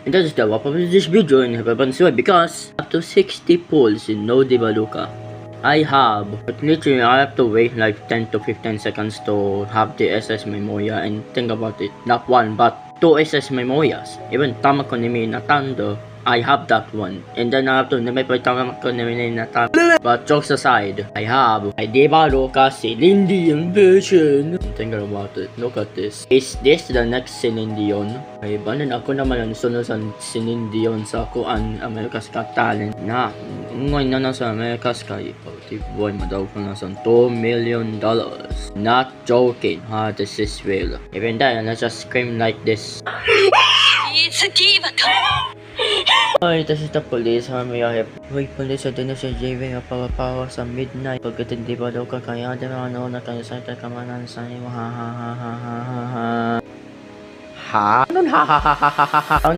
And that is the wrap of this video in Hababansuay because after 60 pulls in No Di Baluka, I have, but literally I have to wait like 10 to 15 seconds to have the SS Memoria, and think about it, not one but two SS Memorias. Even Tamako ni Minatando, I have that one, and then I have to remember Tamako ni Minatando. But jokes aside, I have a Di Baluka Celine Dion version. Think about it, look at this. Is this the next Celine Dion? Ay, banan ako naman ang sunod sa Celine Dion sa kuan America's Got Talent na ngayon na nasa America's Sky. Boy, madaw ko na sa $2 million. Not joking, ha, this is real. Even then, let's just scream like this. It's a diva. Ay, this is the police, ha, may ahip. Wait, police, din na si JV nga para sa midnight. Pagkat hindi ba daw kakaya, din ano na kayo sa kamanan sa iyo, ha ha ha ha ha ha ha. Ha? Anong ha ha ha ha ha ha ha?